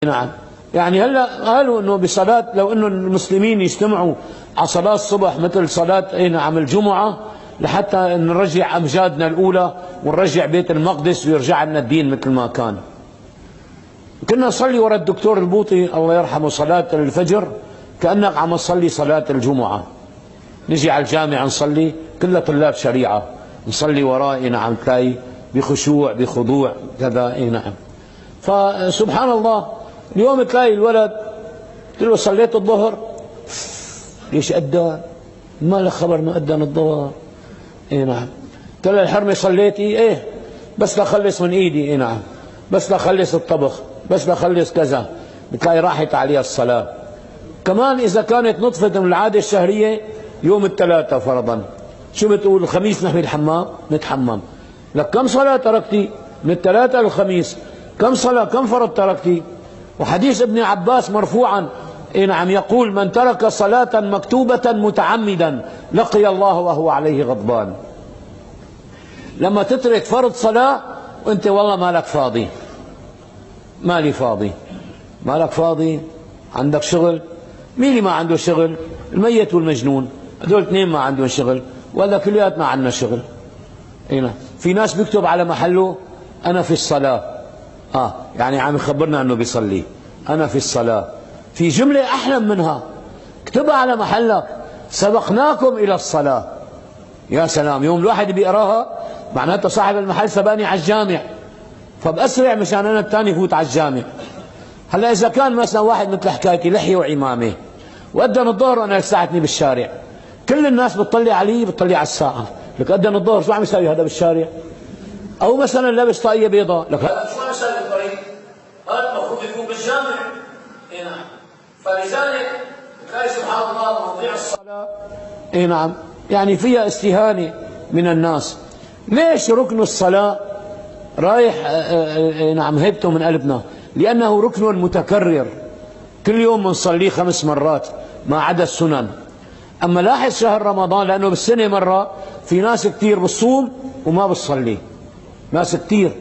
نعم. يعني هلا قالوا انه بصلاة، لو انه المسلمين يجتمعوا على صلاة الصبح مثل صلاة نعم الجمعة لحتى نرجع امجادنا الاولى ونرجع بيت المقدس ويرجع لنا الدين مثل ما كان. كنا نصلي ورا الدكتور البوطي الله يرحمه صلاة الفجر كأنك عم تصلي صلاة الجمعة. نجي على الجامع نصلي كلها طلاب شريعة، نصلي وراه نعم تلاقي بخشوع بخضوع كذا نعم. فسبحان الله اليوم تلاقي الولد قلت له صليت الظهر؟ ليش أذن؟ ما لك خبر ما أذن الظهر؟ نعم. قلت له الحرمة صليتي؟ ايه بس لخلص من ايدي نعم، بس لخلص الطبخ، بس لخلص كذا. بتلاقي راحت عليها الصلاة. كمان إذا كانت نطفت من العادة الشهرية يوم الثلاثاء فرضا، شو بتقول؟ الخميس نحن الحمام نتحمم. لك كم صلاة تركتي من الثلاثاء للخميس؟ كم صلاة كم فرض تركتي؟ وحديث ابن عباس مرفوعا نعم يقول من ترك صلاة مكتوبة متعمدا لقي الله وهو عليه غضبان. لما تترك فرض صلاة وانت والله مالك فاضي، مالي فاضي، مالك فاضي، عندك شغل. مين اللي ما عنده شغل؟ الميت والمجنون، هذول اثنين ما عندهم شغل، ولا كلياتنا عندنا شغل. هنا في ناس بيكتب على محله أنا في الصلاة، يعني عم يخبرنا أنه بيصلي، أنا في الصلاة. في جملة أحلم منها، اكتبها على محلك، سبقناكم إلى الصلاة. يا سلام، يوم الواحد بيقراها معناته صاحب المحل سبقني على الجامع، فبأسرع مشان أنا الثاني فوت على الجامع. هلا إذا كان مثلا واحد مثل حكايتي لحية وعمامة وأذن الظهر وأنا ساعتني بالشارع، كل الناس بتطلع علي، بتطلع على الساعة، لك أذن الظهر شو عم يسوي هذا بالشارع؟ أو مثلا لابس طاقية بيضاء، لك هذا شو عم يسوي بالطريق؟ هذا المفروض يكون بالجامع. نعم. فلذلك تلاقي سبحان الله مواضيع الصلاة نعم يعني فيها استهانة من الناس. ليش ركن الصلاة رايح نعم هيبته من قلبنا؟ لأنه ركن متكرر، كل يوم بنصليه 5 مرات ما عدا السنن. أما لاحظ شهر رمضان لأنه بالسنة مرة، في ناس كثير بتصوم وما بتصلي، ناس كثير.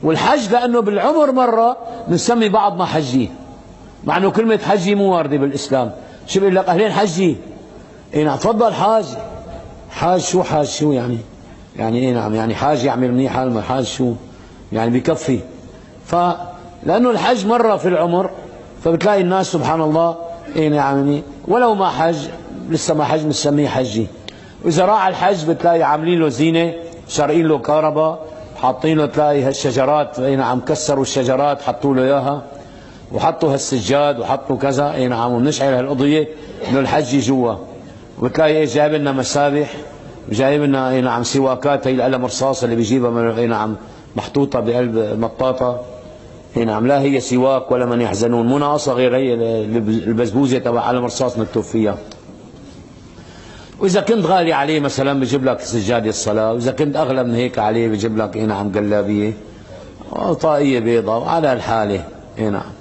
والحج لأنه بالعمر مرة بنسمي بعض ما حجي، مع أنه كلمة حجي مو واردة بالإسلام. شو بيقول لك؟ أهلين حجي. نعم تفضل حاج. حاج شو؟ حاج شو يعني؟ يعني نعم يعني حاج يعمل منيح، حاج شو يعني؟ بكفي. فلأنه الحج مرة في العمر، فبتلاقي الناس سبحان الله يعني ولو ما حج لسه ما حج بنسميه حجي. وإذا راح الحج بتلاقي عاملين له زينة، شارقين له كهرباء، حاطين له تلاقي هالشجرات نعم كسروا الشجرات حطوا له إياها، وحطوا هالسجاد وحطوا كذا نعم، وبنشعل هالقضية إنه الحج جوا. وبتلاقي جايب لنا مسابح، وجايب لنا نعم سواكات، هي القلم رصاص اللي بيجيبها نعم محطوطة بقلب مطاطة نعم، لا هي سواك ولا من يحزنون، مو ناقصة غير هي البزبوزة تبع قلم رصاص مكتوب فيها. وإذا كنت غالي عليه مثلا بجيب لك سجادة الصلاة، وإذا كنت أغلى من هيك عليه بجيب لك نعم قلابية طاقية بيضاء، وعلى الحالة نعم.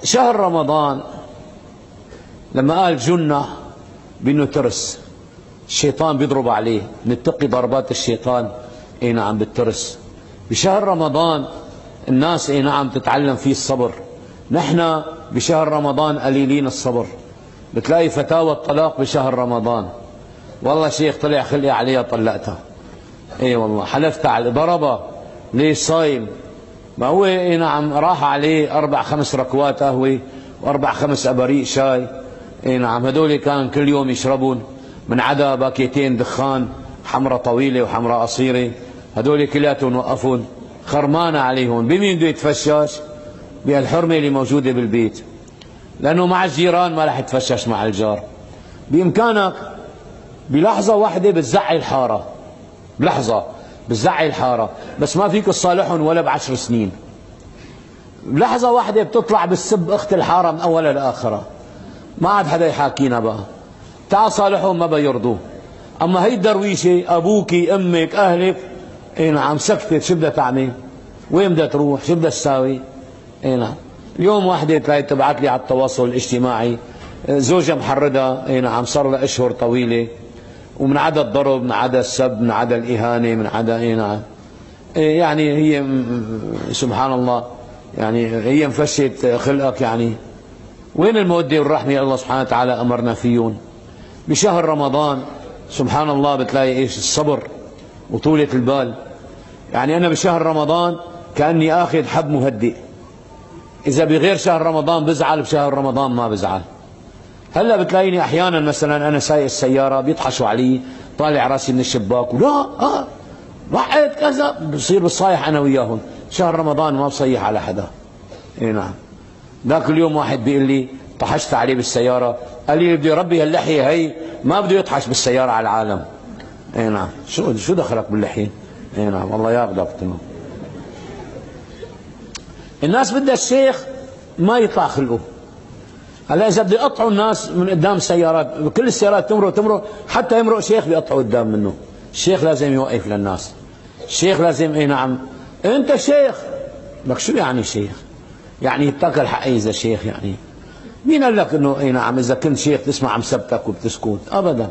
شهر رمضان لما قال جنة بأنه ترس، الشيطان بيضرب عليه، نتقي ضربات الشيطان نعم بالترس. بشهر رمضان الناس نعم تتعلم فيه الصبر. نحن بشهر رمضان قليلين الصبر، بتلاقي فتاوى الطلاق بشهر رمضان، والله شيخ طلع خلقي عليها طلقتها، والله حلفت على ضربها، ليش صايم؟ ما هو نعم راح عليه 4-5 ركوات قهوة و4-5 أباريق شاي نعم، هدول كان كل يوم يشربون، من عدا باكيتين دخان، حمرة طويلة وحمرة قصيرة، هدول كلياتهم وقفون، خرمانة عليهم. بمين بده يتفشش؟ بهالحرمة اللي موجودة بالبيت، لأنه مع الجيران ما رح يتفشش مع الجار. بإمكانك بلحظة واحدة بتزعي الحارة، بلحظة بتزعي الحارة، بس ما فيك تصالحهم ولا ب10 سنين. بلحظة واحدة بتطلع بالسب أخت الحارة من أولها لآخرها، ما عاد حدا يحاكينا بقى، تعال صالحهم ما بيرضوا. أما هي الدرويشة أبوكي أمك أهلك نعم سكتت، شو بدها تعمل؟ وين بدها تروح؟ شو بدها تساوي؟ نعم. اليوم واحدة تلاقي تبعت لي على التواصل الاجتماعي زوجها محردة نعم صار لها أشهر طويلة، ومن عدا الضرب، من عدا السب، من عدا الإهانة، من عدا نعم يعني هي سبحان الله يعني هي مفشت خلقك يعني. وين المودة والرحمة الله سبحانه وتعالى أمرنا فيهم؟ بشهر رمضان سبحان الله بتلاقي إيش الصبر وطولة البال. يعني أنا بشهر رمضان كأني آخذ حب مهدئ، إذا بغير شهر رمضان بزعل، بشهر رمضان ما بزعل. هلا بتلاقيني أحيانا مثلا أنا سايق السيارة بيضحشوا علي، طالع راسي من الشباك ولا ضحيت كذا، بصير بصايح أنا وياهم. شهر رمضان ما بصيح على حدا. إيه نعم. ذاك اليوم واحد بيقول لي طحشت عليه بالسيارة، قال لي بده يربي هاللحية هي، ما بده يطحش بالسيارة على العالم. اي نعم. شو دخلك باللحية؟ اي نعم الله ياخذك. تمام. الناس بدها الشيخ ما يطلع خلقه. هلا اذا بده يقطعوا الناس من قدام السيارات، كل السيارات تمرق، حتى يمرق شيخ بيقطعوا قدام منه. الشيخ لازم يوقف للناس. الشيخ لازم اي نعم انت شيخ. لك شو يعني شيخ؟ يعني يتاكل حقي اذا شيخ يعني. مين قال لك انه اي نعم اذا كنت شيخ تسمع مسبتك وبتسكت؟ ابدا.